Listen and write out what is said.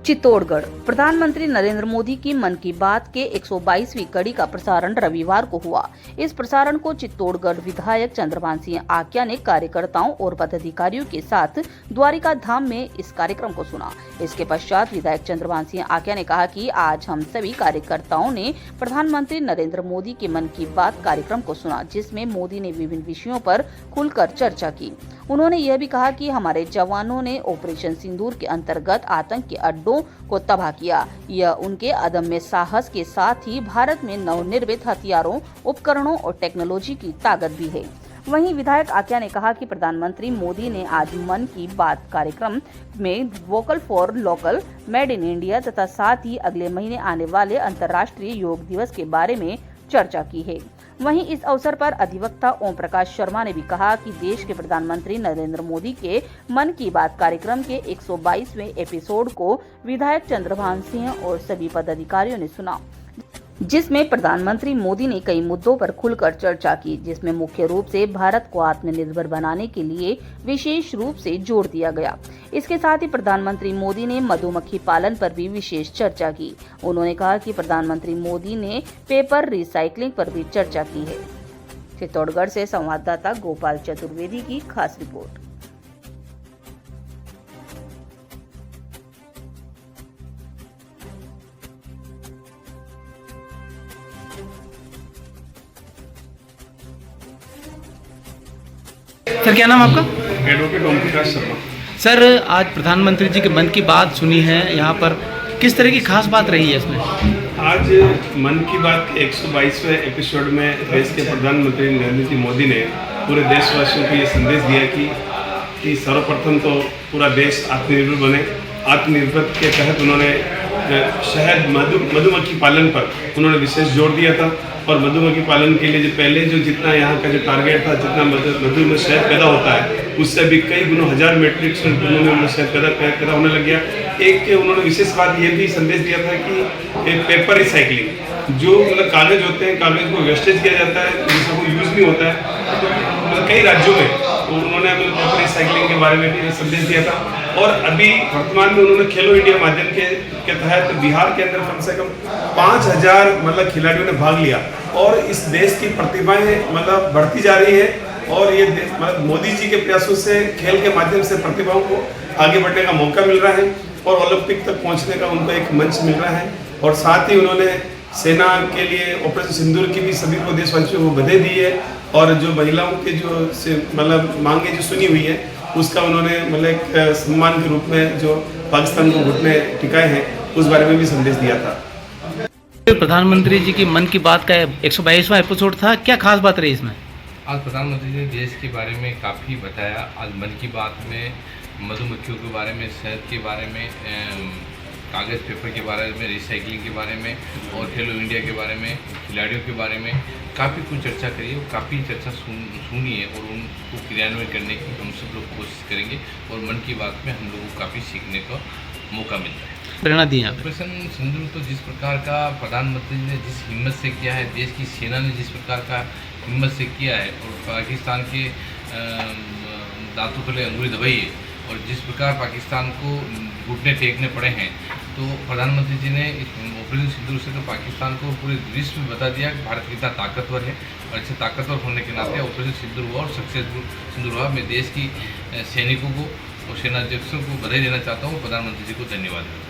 चित्तौड़गढ़। प्रधानमंत्री नरेंद्र मोदी की मन की बात के 122वीं कड़ी का प्रसारण रविवार को हुआ। इस प्रसारण को चित्तौड़गढ़ विधायक चंद्रभान सिंह आक्या ने कार्यकर्ताओं और पदाधिकारियों के साथ द्वारिका धाम में इस कार्यक्रम को सुना। इसके पश्चात विधायक चंद्रभान सिंह आक्या ने कहा कि आज हम सभी कार्यकर्ताओं ने प्रधानमंत्री नरेंद्र मोदी के मन की बात कार्यक्रम को सुना, जिसमें मोदी ने विभिन्न विषयों पर खुलकर चर्चा की। उन्होंने यह भी कहा कि हमारे जवानों ने ऑपरेशन सिंदूर के अंतर्गत आतंक के अड्डों को तबाह किया। यह उनके अदम्य साहस के साथ ही भारत में नवनिर्मित हथियारों, उपकरणों और टेक्नोलॉजी की ताकत भी है। वहीं विधायक आक्या ने कहा कि प्रधानमंत्री मोदी ने आज मन की बात कार्यक्रम में vocal for local, made in India तथा साथ ही अगले महीने आने वाले अंतर्राष्ट्रीय योग दिवस के बारे में चर्चा की है। वहीं इस अवसर पर अधिवक्ता ओम प्रकाश शर्मा ने भी कहा कि देश के प्रधानमंत्री नरेंद्र मोदी के मन की बात कार्यक्रम के 122वें एपिसोड को विधायक चंद्रभान सिंह और सभी पदाधिकारियों ने सुना, जिसमें प्रधानमंत्री मोदी ने कई मुद्दों पर खुलकर चर्चा की, जिसमें मुख्य रूप से भारत को आत्मनिर्भर बनाने के लिए विशेष रूप से जोर दिया गया। इसके साथ ही प्रधानमंत्री मोदी ने मधुमक्खी पालन पर भी विशेष चर्चा की। उन्होंने कहा कि प्रधानमंत्री मोदी ने पेपर रिसाइकलिंग पर भी चर्चा की है। चित्तौड़गढ़ से संवाददाता गोपाल चतुर्वेदी की खास रिपोर्ट। सर, क्या नाम आपका? एडवोकेट ओम प्रकाश शर्मा। सर, आज प्रधानमंत्री जी के मन की बात सुनी है, यहाँ पर किस तरह की खास बात रही है इसमें? आज मन की बात के 122वें एपिसोड में देश के प्रधानमंत्री नरेंद्र जी मोदी ने पूरे देशवासियों को ये संदेश दिया कि सर्वप्रथम तो पूरा देश आत्मनिर्भर बने। आत्मनिर्भर के तहत उन्होंने शहद मधुमक्खी पालन पर उन्होंने विशेष जोर दिया था। और मधुमक्खी पालन के लिए जो पहले जितना यहाँ का जो टारगेट था, जितना मधु में शहद पैदा होता है, उससे भी कई गुना 1000 मेट्रिक टन उन्होंने शहद पैदा होने लग गया। एक उन्होंने विशेष बात ये भी संदेश दिया था कि पेपर रिसाइकलिंग, जो मतलब कागज होते हैं, कागज को वेस्टेज किया जाता है, जिसका कोई यूज़ नहीं होता है, तो कई राज्यों में उन्होंने पेपर रिसाइकलिंग के बारे में भी संदेश दिया था। और अभी वर्तमान में उन्होंने खेलो इंडिया माध्यम के तहत बिहार के अंदर कम से कम 5000 मतलब खिलाड़ियों ने भाग लिया और इस देश की प्रतिभाएं मतलब बढ़ती जा रही है। और ये मतलब मोदी जी के प्रयासों से खेल के माध्यम से प्रतिभाओं को आगे बढ़ने का मौका मिल रहा है और ओलंपिक तक पहुंचने का उनको एक मंच मिल रहा है। और साथ ही उन्होंने सेना के लिए ऑपरेशन सिंदूर की भी सभी को देशवासियों को बधाई दी है। और जो महिलाओं के जो मतलब मांगे जो सुनी हुई है, उसका उन्होंने मतलब एक सम्मान के रूप में जो पाकिस्तान को घुटने टिकाए हैं, उस बारे में भी संदेश दिया था। प्रधानमंत्री जी की मन की बात का 122वां एपिसोड था, क्या खास बात रही इसमें? आज प्रधानमंत्री जी ने देश के बारे में काफ़ी बताया। आज मन की बात में मधुमक्खियों के बारे में, शहद के बारे में, कागज़ पेपर के बारे में, रिसाइकलिंग के बारे में और खेलो इंडिया के बारे में, खिलाड़ियों के बारे में काफ़ी कुछ चर्चा करी और काफ़ी चर्चा सुनी है। और उनको क्रियान्वयन करने की हम सब लोग कोशिश करेंगे। और मन की बात में हम लोगों को काफ़ी सीखने का मौका मिलता है। प्रेरणा दी है ऑपरेशन सिंदूर तो जिस प्रकार का प्रधानमंत्री ने जिस हिम्मत से किया है, देश की सेना ने जिस प्रकार का हिम्मत से किया है और पाकिस्तान के दांतों तले अंगुली दबाई है और जिस प्रकार पाकिस्तान को घुटने टेकने पड़े हैं, तो प्रधानमंत्री जी ने ऑपरेशन सिंदूर से तो पाकिस्तान को पूरे विश्व में बता दिया कि भारत कितना ताकतवर है। और अच्छे ताकतवर होने के नाते ऑपरेशन सिंदूर हुआ और सक्सेसफुल सिंदूर हुआ। मैं देश की सैनिकों को और सेनाध्यक्षों को बधाई देना चाहता हूँ। प्रधानमंत्री जी को धन्यवाद।